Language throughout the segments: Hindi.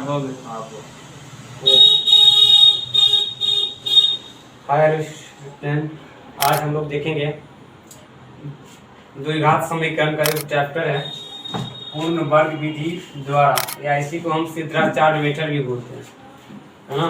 हो गया। हाँ हाय स्टूडेंट, आज हम लोग देखेंगे द्विघात समीकरण का जो चैप्टर है पूर्ण वर्ग विधि द्वारा, या इसी को हम सिद्धांत मेथड भी बोलते हैं, है ना।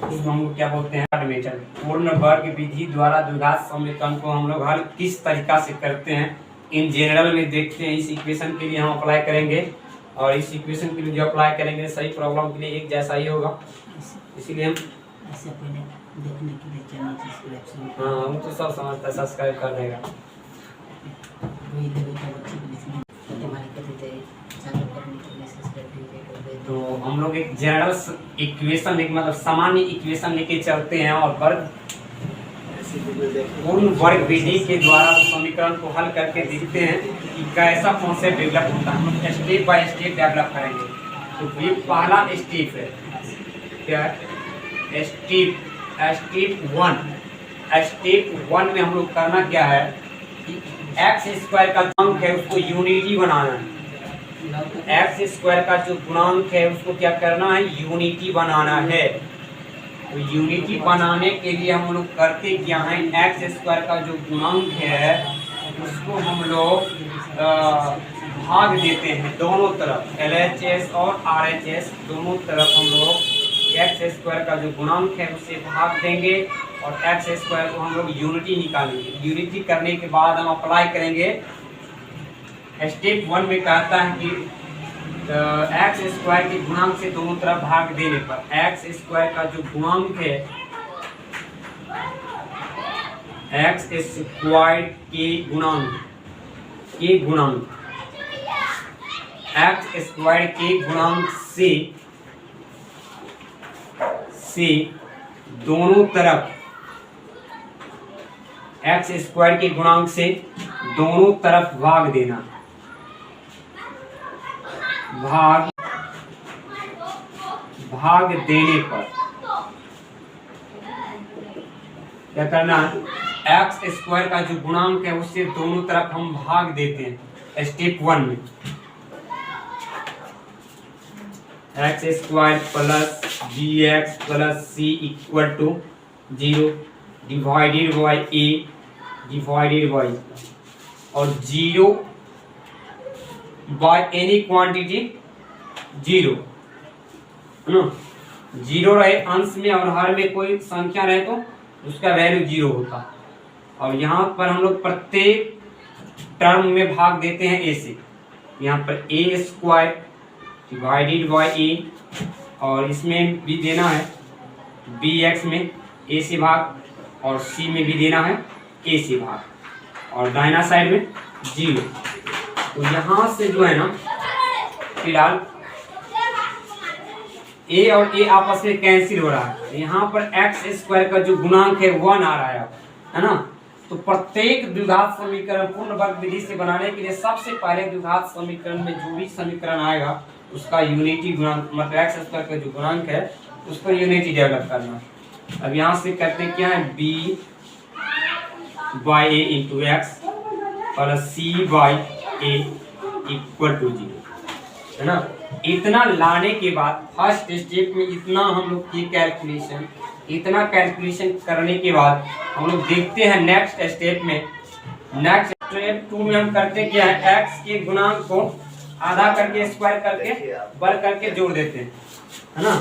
इसको हम लोग क्या बोलते हैं, मेथड। पूर्ण वर्ग विधि द्वारा द्विघात समीकरण को हम लोग हल किस तरीका से करते हैं इन जनरल में देखते हैं। इस इक्वेशन के लिए हम अप्लाई करेंगे, और इस इक्वेशन के लिए जो अप्लाई करेंगे सही प्रॉब्लम के लिए एक जैसा ही होगा, इसीलिए हम ऐसे पहले देखने के लिए चैनल सब्सक्राइब। हाँ, हम तो सब समझता है, सब्सक्राइब कर देगा। वही देखो बच्चे के लिए तुम्हारी कहते थे चैनल करने के लिए सब्सक्राइब कीजिए। तो हम लोग एक जनरल इक्वेशन, एक मतलब सामान्य इक्वेशन लेके चलते हैं और वर्ग पूर्ण वर्ग विधि के द्वारा उस समीकरण को हल करके देखते हैं कि कैसा कॉन्सेप्ट डेवलप होता है। हम लोग स्टेप बाय स्टेप डेवलप करेंगे। तो ये पहला स्टेप है, क्या है? स्टेप वन में हम लोग करना क्या है कि एक्स स्क्वायर का गुणांक है उसको यूनिटी बनाना है। एक्स स्क्वायर का जो गुणांक है उसको क्या करना है, यूनिटी बनाना है। तो यूनिटी बनाने के लिए हम लोग करते क्या है, एक्स स्क्वायर का जो गुणांक है उसको हम लोग भाग देते हैं दोनों तरफ, LHS और RHS दोनों तरफ हम लोग एक्स स्क्वायर का जो गुणांक है उससे भाग देंगे और एक्स स्क्वायर को हम लोग यूनिटी निकालेंगे। यूनिटी करने के बाद हम अप्लाई करेंगे। स्टेप वन में कहता है कि एक्स स्क्वायर के गुणांक से दोनों तरफ भाग देने पर एक्स स्क्वायर का जो गुणांक है, एक्स स्क्वायर के गुणांक एक्स स्क्वायर के गुणांक से दोनों तरफ, एक्स स्क्वायर के गुणांक से दोनों तरफ भाग देना। भाग देने पर क्या करना है, एक्स स्क्वायर का जो गुणांक है उससे दोनों तरफ हम भाग देते हैं। स्टेप वन में x square plus b x plus c equal to 0 divided by a divided by, और 0 बाय एनी क्वांटिटी 0, है ना। 0 रहे अंश में और हर में कोई संख्या रहे तो उसका वैल्यू 0 होता। और यहाँ पर हम लोग प्रत्येक टर्म में भाग देते हैं ए से। यहाँ पर ए स्क्वायर डिवाइडेड बाय ए, और इसमें भी देना है बी एक्स में ए से भाग, और सी में भी देना है ए से भाग, और दाहिना साइड में 0। तो यहाँ से जो है ना, फिलहाल ए और ए आपस में कैंसिल हो रहा है। यहाँ पर एक्स स्क्वायर का जो गुणांक है 1 आ रहा है ना। तो प्रत्येक द्विघात समीकरण पूर्ण वर्ग विधि से बनाने के लिए सबसे पहले द्विघात समीकरण में जो भी समीकरण आएगा उसका यूनिटी गुणांक, मतलब एक्स स्क्वायर का जो गुणांक है उसको यूनिटी डेवलप करना। अब यहाँ से करते क्या है, b by a into x plus c by a equal to 0, है ना। इतना लाने के बाद फर्स्ट स्टेप में इतना हम लोग की कैलकुलेशन, इतना कैलकुलेशन करने के बाद हम लोग देखते हैं नेक्स्ट स्टेप में। नेक्स्ट स्टेप 2 में हम करते क्या है, एक्स के गुणांक को आधा करके स्क्वायर करके वर्ग करके जोड़ देते हैं, है ना।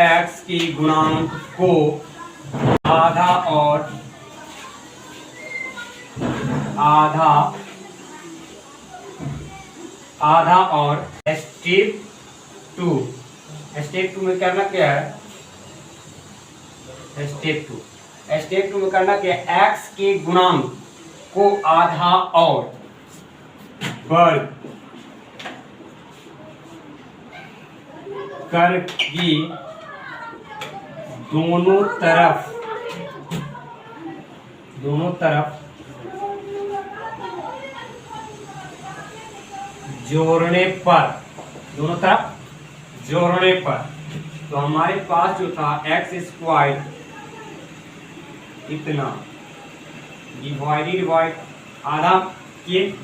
एक्स की गुणांक को आधा और स्टेप 2 में करना क्या है, स्टेप 2 में करना क्या है, एक्स के गुणांक को आधा और वर्ग करके दोनों तरफ जोड़ने पर तो हमारे पास जो था एक्स स्क्वायर इतना डिवाइडेड बाय आधा किए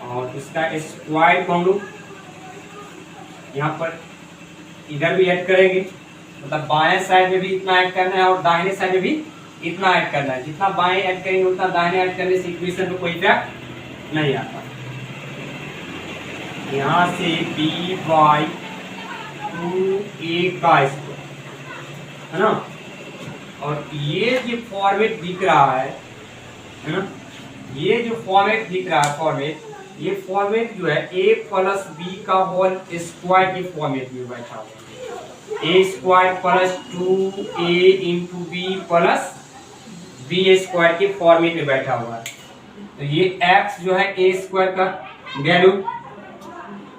और इसका स्क्वायर को हम लोग यहाँ पर इधर भी ऐड करेंगे, मतलब बाएं साइड में भी इतना ऐड करना है और दाहिने साइड में भी इतना ऐड करना है। जितना बाएं ऐड करेंगे उतना दाहिने ऐड करने से इक्वेशन में कोई इफेक्ट नहीं आता। यहाँ से b बाई 2a का स्क्वायर है ना, और ये जो फॉर्मेट दिख रहा है ना, ये जो फॉर्मेट दिख रहा है फॉर्मेट, ये फॉर्मेट जो है a प्लस बी का होल स्क्वायर के फॉर्मेट में बैठा हुआ है। a square plus 2a into b plus B square के फॉर्मेट में बैठा हुआ है। तो ये x जो है a स्क्वायर का वैल्यू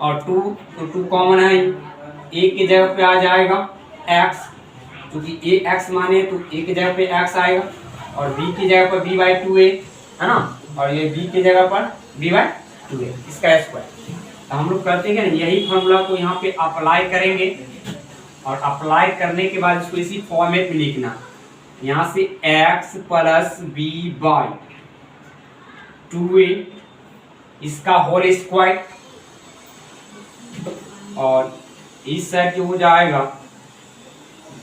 और 2 कॉमन है, a की जगह पे आ जाएगा x, क्योंकि a x माने तो a की जगह पे x आएगा और b की जगह पर b बाई 2a है ना, और ये b की जगह पर b बाई 2a इसका स्क्वायर। तो हम लोग करते हैं यही फॉर्मूला को यहाँ पे अप्लाई करेंगे और अप्लाई करने के बाद इसको इसी फॉर्मेट में लिखना। यहाँ से x plus b by 2a इसका होल स्क्वायर और इस साइड जो हो जाएगा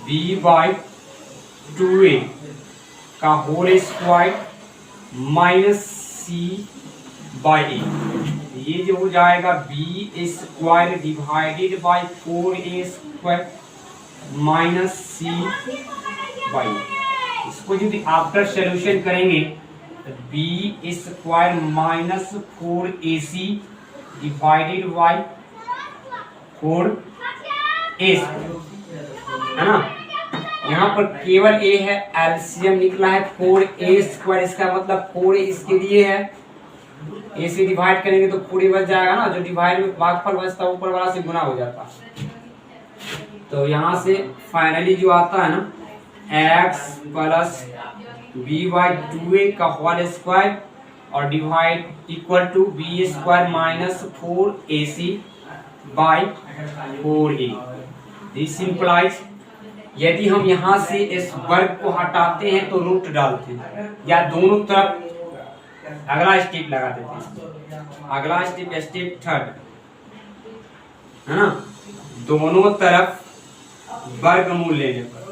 b बाई 2a का whole square minus c by a, ये जो हो जाएगा b square divided by 4a square minus c by a। इसको यदि आफ्टर सॉल्यूशन करेंगे तो b square minus 4ac divided by 4a है ना। यहाँ पर केवल a है, एलसीएम निकला है 4a स्क्वायर, इसका मतलब 4a इसके लिए है, a से डिवाइड करेंगे तो 4a बच जाएगा ना, जो डिवाइड में भागफल बचता है ऊपर वाला से गुना हो जाता। तो यहाँ से फाइनली जो आता है ना x plus b by 2a का होल स्क्वायर और divide equal to b square minus 4ac by 4a। This implies यदि हम यहाँ से इस वर्ग को हटाते हैं तो रूट डालते हैं या दोनों तरफ अगला स्टेप लगा देते हैं। अगला स्टेप स्टेप थर्ड है ना, दोनों तरफ वर्गमूल लेने पर,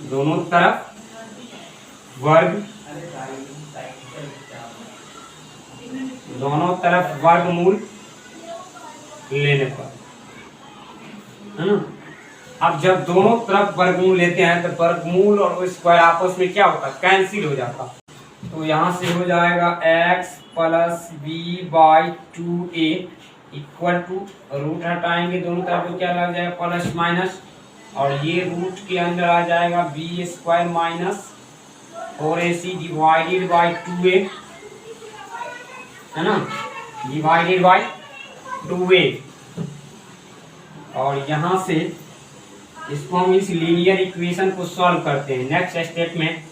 दोनों तरफ दोनों तरफ वर्गमूल लेने पर है ना। अब जब दोनों तरफ वर्गमूल लेते हैं तो वर्गमूल और स्क्वायर आपस में क्या होता है, कैंसिल हो जाता। तो यहाँ से हो जाएगा x plus b by 2a equal to, root हटाएंगे दोनों तरफ तो क्या लग जाएगा प्लस माइनस, और ये रूट के अंदर आ जाएगा b square minus 4ac divided by 2a है ना, डिवाइडेड बाई 2a। और यहाँ से इसको हम इस लीनियर इक्वेशन को सॉल्व करते हैं। नेक्स्ट स्टेप में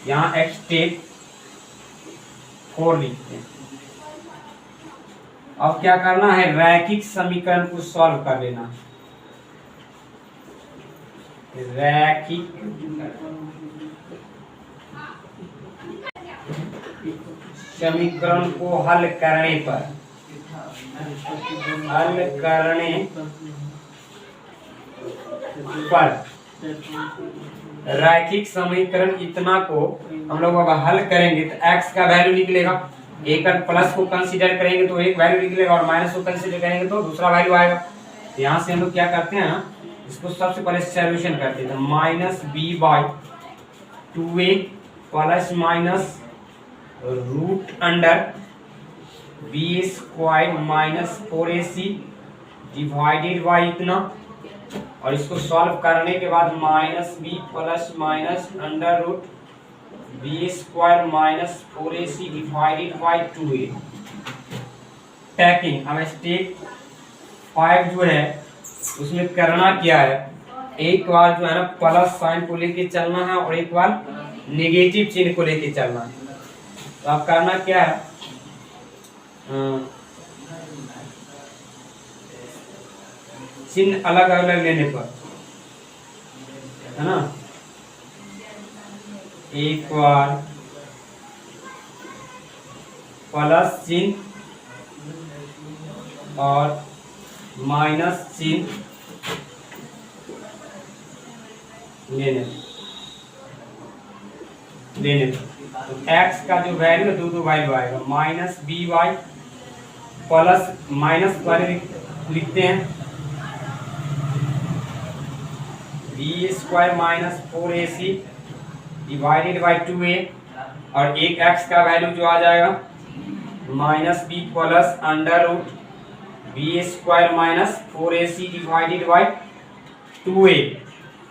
यहाँ स्टेप 4 लिखते हैं। अब क्या करना है, रैखिक समीकरण को सॉल्व कर लेना। रैखिक समीकरण को हल करने पर रैखिक समीकरण इतना को हम लोग अब हल करेंगे तो x का वैल्यू निकलेगा, एक प्लस को कंसीडर करेंगे तो एक वैल्यू निकलेगा और माइनस को कंसीडर करेंगे तो दूसरा वैल्यू आएगा। यहाँ से हम लोग क्या करते हैं ना, इसको सबसे पहले सॉल्यूशन करते हैं। Minus b by 2a plus minus root under b square minus 4ac divided by इतना, और इसको सॉल्व करने के बाद minus b plus minus under root b square minus 4ac divided by 2a। टैकिंग, अब स्टेप 5 जो है उसमें करना क्या है, एक बार जो है ना प्लस साइन को लेके चलना है और एक बार नेगेटिव चिन्ह को लेके चलना है। तो अब करना क्या है, चिन्ह अलग अलग लेने पर है ना, एक बार प्लस चिन्ह और माइनस चिन्ह लेने तो x का जो वैल्यू है दो वैल्यू आएगा minus b by plus minus वाले लिखते हैं b square minus 4ac divided by 2a और एक x का वैल्यू जो आ जाएगा minus b plus under root b square minus 4ac divided by 2a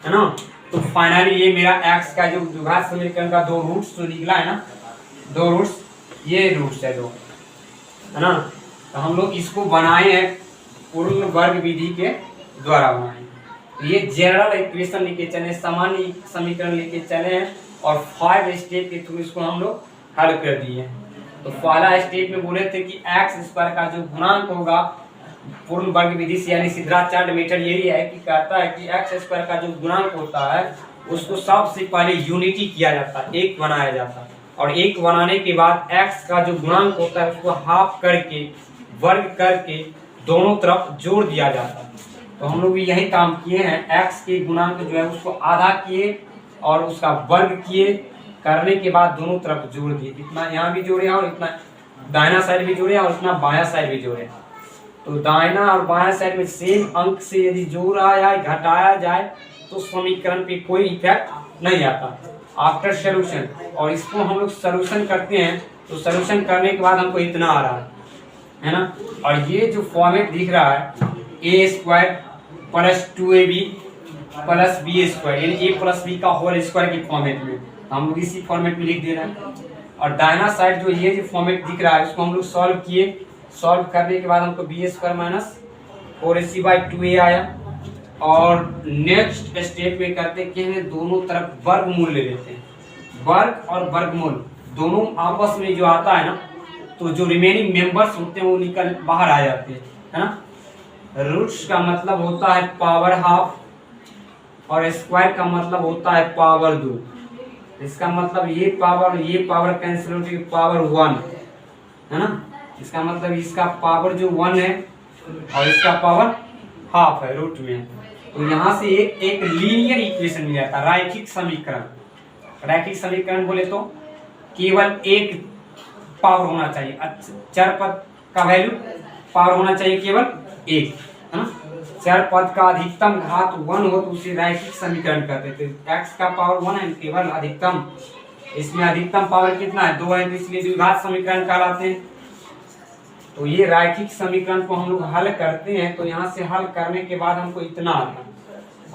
है ना। तो फाइनली ये मेरा x का जो द्विघात समीकरण का दो रूट्स जो निकला है ना, दो रूट्स, ये रूट्स है दो, है ना। तो हम लोग इसको बनाए हैं पूर्ण वर्ग विधि के द्वारा बनाए। तो ये जनरल इक्वेशन लेके चले, सामान्य समीकरण लेके चले हैं और 5 स्टेप के थ्रू इसको हम लोग हल कर दिए। तो पहला स्टेप में बोले थे कि एक्स स्क्वायर का जो गुणांक होगा पूर्ण वर्ग विधि से, यानी सिद्धार्थ मेथड यही है कि कहता है कि एक्स स्क्वायर का जो गुणांक होता है उसको सबसे पहले यूनिटी किया जाता है, एक बनाया जाता है, और एक बनाने के बाद एक्स का जो गुणांक होता है उसको हाफ करके वर्ग करके दोनों तरफ जोड़ दिया जाता है। तो हम लोग भी यही काम किए हैं, एक्स के गुणांक जो है उसको आधा किए और उसका वर्ग किए, करने के बाद दोनों तरफ जोड़ दिए, इतना यहाँ भी जोड़े और इतना दाहिना साइड भी जोड़े और इतना बायां साइड भी जोड़े। तो दाहिना और बायां साइड में सेम अंक से यदि जोड़ा या घटाया जाए तो समीकरण पे कोई इफेक्ट नहीं आता आफ्टर सॉल्यूशन। और इसको हम लोग सॉल्यूशन करते हैं तो सॉल्यूशन करने के बाद हमको इतना आ रहा है ना। और ये जो फॉर्मेट दिख रहा है A square plus 2ab plus B square, यानी ए प्लस बी का होल स्क्वायर के फॉर्मेट में हम लोग इसी फॉर्मेट में लिख दे रहे हैं। और दाहिना साइड जो ये जो फॉर्मेट दिख रहा है उसको हम लोग सॉल्व किए, सॉल्व करने के बाद हमको B square minus 4ac by 2a आया। और नेक्स्ट स्टेप में करते हैं दोनों तरफ वर्गमूल ले लेते हैं, वर्ग और वर्गमूल दोनों आपस में जो आता है ना, तो जो रिमेनिंग मेंबर्स होते हैं वो निकल बाहर आ जाते हैं, है ना। रूट्स का मतलब होता है पावर हाफ और स्क्वायर का मतलब होता है पावर 2। इसका मतलब ये पावर कैंसिल होती है, पावर 1 है ना। इसका मतलब इसका पावर जो 1 है और इसका पावर हाफ है रूट में। तो यहाँ से एक लीनियर इक्वेशन मिल जाता है, रैखिक समीकरण। रैखिक समीकरण बोले तो केवल एक पावर होना चाहिए, चर पद का वैल्यू पावर होना चाहिए केवल एक, है ना। चर पद का अधिकतम घात 1 हो तो उसे रैखिक समीकरण कहते थे। x का पावर 1 है केवल अधिकतम, इसमें अधिकतम पावर कितना है 2 है, तो इसलिए द्विघात समीकरण कहलाते हैं। तो ये रैखिक समीकरण को हम लोग हल करते हैं, तो यहाँ से हल करने के बाद हमको इतना आता है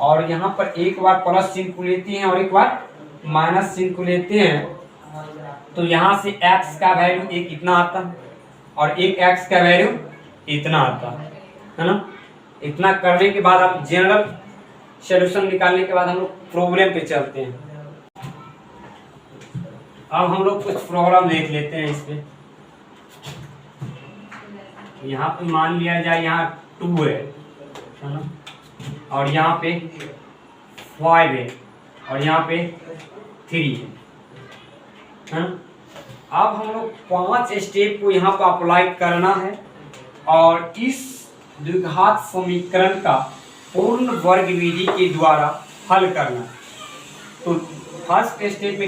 और यहाँ पर एक बार प्लस चिन्ह को लेते हैं और एक बार माइनस चिन्ह को लेते हैं। तो यहाँ से x का वैल्यू एक इतना आता है और एक x का वैल्यू इतना आता है ना। इतना करने के बाद आप जनरल सॉल्यूशन निकालने के बाद हम लोग प्रॉब्लम पे चलते हैं। अब हम लोग कुछ प्रॉब्लम देख लेते हैं। इस पे यहाँ पे मान लिया जाए यहाँ 2 है ना, और यहाँ पे 5 है और यहाँ पे 3 है ना। अब हम लोग 5 स्टेप को यहाँ पर अप्लाई करना है और इस द्विघात समीकरण का पूर्ण वर्ग विधि के द्वारा हल करना है। तो फर्स्ट स्टेप में